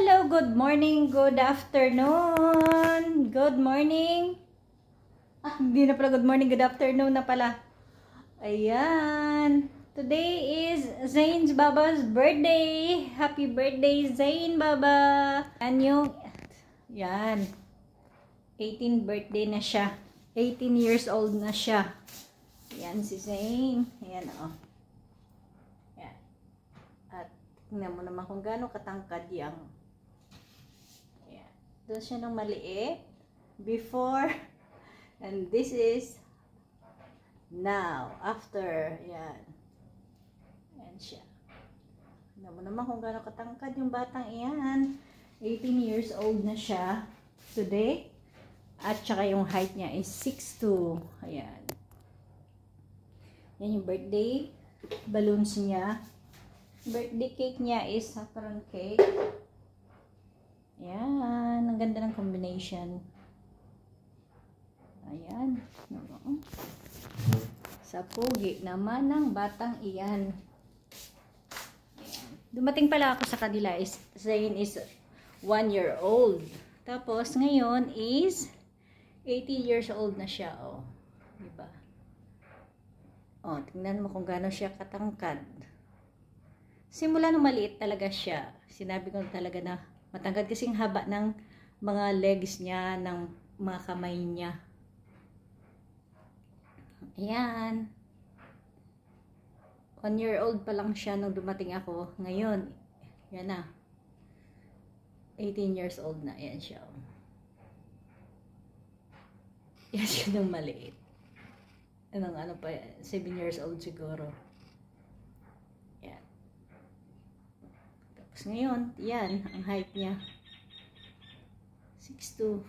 Hello, good morning, good afternoon, good morning. Hindi na pala good morning, good afternoon na pala. Ayan. Today is Zain's Baba's birthday. Happy birthday, Zain Baba. Yan. 18 birthday na siya. 18 years old na siya. Yan si Zain. Ayan o. Yan. At tingnan mo naman kung gaano katangkad yang. Ayan. Doon siya nung maliit. Before. And this is now. After. Yan. Ayan siya. Tingnan mo naman kung gaano katangkad yung batang iyan. 18 years old na siya today. At saka yung height niya is 6'2". Ayan. Yan yung birthday balloons niya. Birthday cake niya is saffron cake. Ayan. Ang ganda ng combination. Ayan. Sa pugi naman ng batang iyan. Ayan. Dumating pala ako sa kanila is Zain is 1 year old. Tapos ngayon is 80 years old na siya, oh. Diba? Oh, tingnan mo kung gaano siya katangkad. Simula nung maliit talaga siya. Sinabi ko talaga na matangkad kasing haba ng mga legs niya, ng mga kamay niya. Ayan. 1 year old pa lang siya nung dumating ako. Ngayon, yan na. 18 years old na. Ayan siya, oh. Yan siya nung maliit. Ano pa, 7 years old siguro. Yan. Tapos ngayon, yan, ang height niya. 6'2".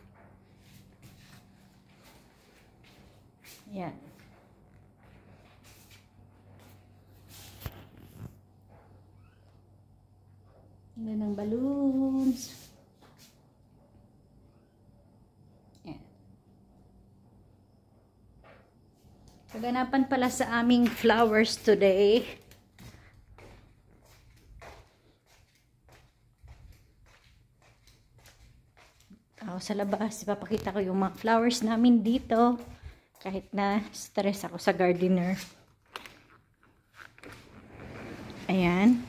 Yan. Yan ang balloons. Kaganapan pala sa aming flowers today. Sa labas, ipapakita ko yung mga flowers namin dito. Kahit na stress ako sa gardener. Ayan.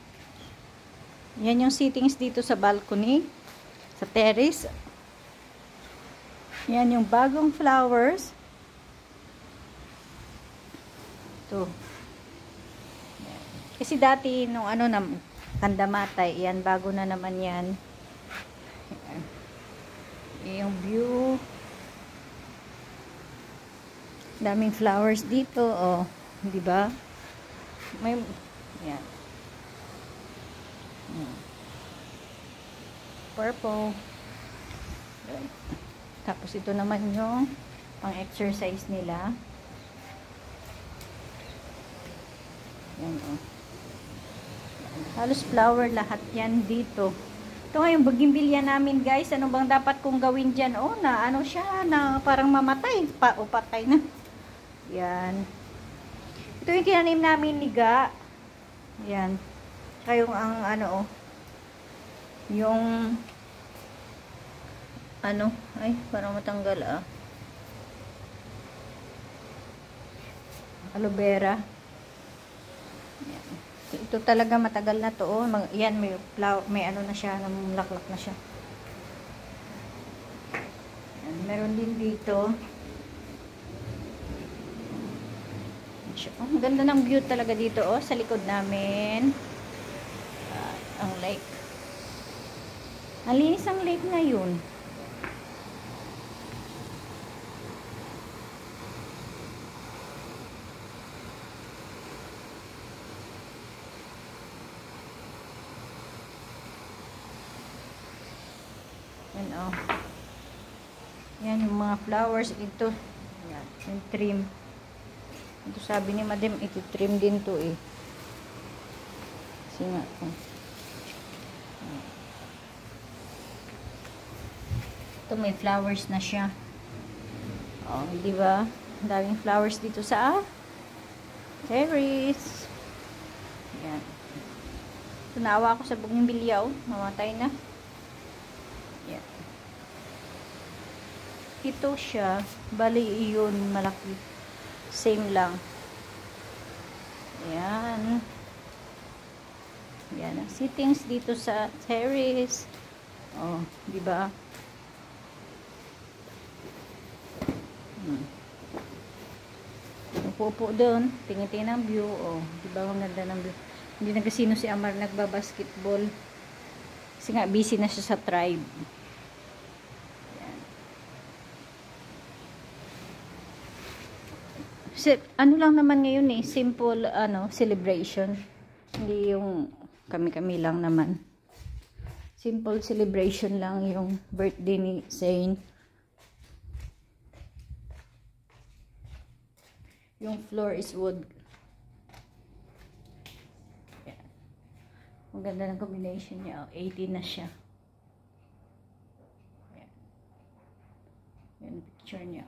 Yan yung sittings dito sa balcony. Sa terrace. Yan yung bagong flowers. Ito. Kasi dati nung na kandamatay, yan bago na naman yan. Ayan. Yung view. Daming flowers dito, oh, 'di ba? May yan. Purple. Tapos ito naman yung pang-exercise nila. Yan, oh. Halos flower lahat yan dito. Ito nga yung bougainvillea namin, guys. Ano bang dapat kong gawin dyan? Oh, na ano siya, na parang mamatay. Patay na. Yan. Ito yung tinanim namin ni Ga. Yan. Tsaka yung oh. Yung ay, parang matanggal, aloe vera. Yan. Ito talaga matagal na to, oh. Yan, may flower, may na siya, namulaklak na siya. Yan, meron din dito. Oh, ang ganda ng view talaga dito, oh, sa likod namin. Ang lake. Ang linis ang lake ngayon. Yan, oh. Yan yung mga flowers. Ito. Yan, yung trim. Ito sabi ni Madam, ito trim din to, eh. Kasi nga, oh. Ito may flowers na siya. Oh, di ba? Daming flowers dito sa terrace. Yan. Tunawa ako sa bougainvillea, oh. Mamatay na. Yan. Ito siya. Bali, iyon malaki. Same lang. Yan. Yan. Ang sittings dito sa terrace. Oh, di ba? Upo doon, tingin-tingin ang view. Oh, di ba ang ganda ng view? Hindi na kasino si Amar nagbabasketball. Kasi nga busy na siya sa tribe. Yan. Ano lang naman ngayon eh, simple celebration. Hindi yung kami-kami lang naman. Simple celebration lang yung birthday ni Zane. Yung floor is wood. Yan. Ang ganda ng combination niya. 18 na siya. Yan. Yan picture niya.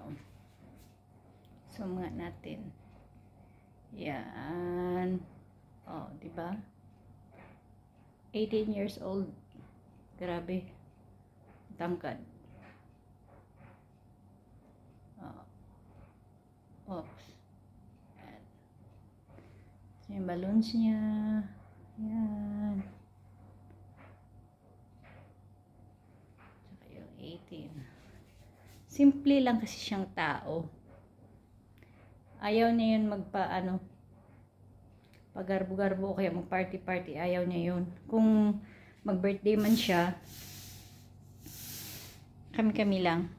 Zoom nga natin. Yan. Oh, di ba? 18 years old. Grabe. Tangkad. Oh. Oops. Yan. So, yung balloons niya. Yan. Saka yung 18. Simple lang kasi siyang tao. Ayaw niya yun paggarbo-garbo o kaya mag-party-party. Ayaw niya yun. Kung mag-birthday man siya, kami-kami lang.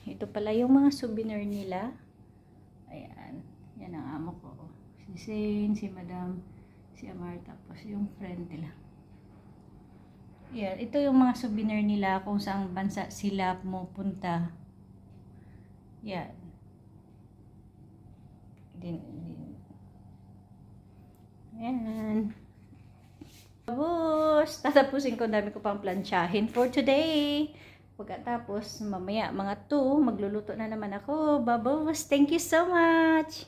Ito pala yung mga souvenir nila. Ayan. Yan ang amo ko. Si Zane, si Madam, si Amar, tapos yung friend nila. Yan. Ito yung mga souvenir nila kung saang bansa sila pumunta. Yan. Yan. Tapos, tatapusin ko, dami ko pang plansyahin for today. Pagkatapos, mamaya, mga 2, magluluto na naman ako. Babos, thank you so much!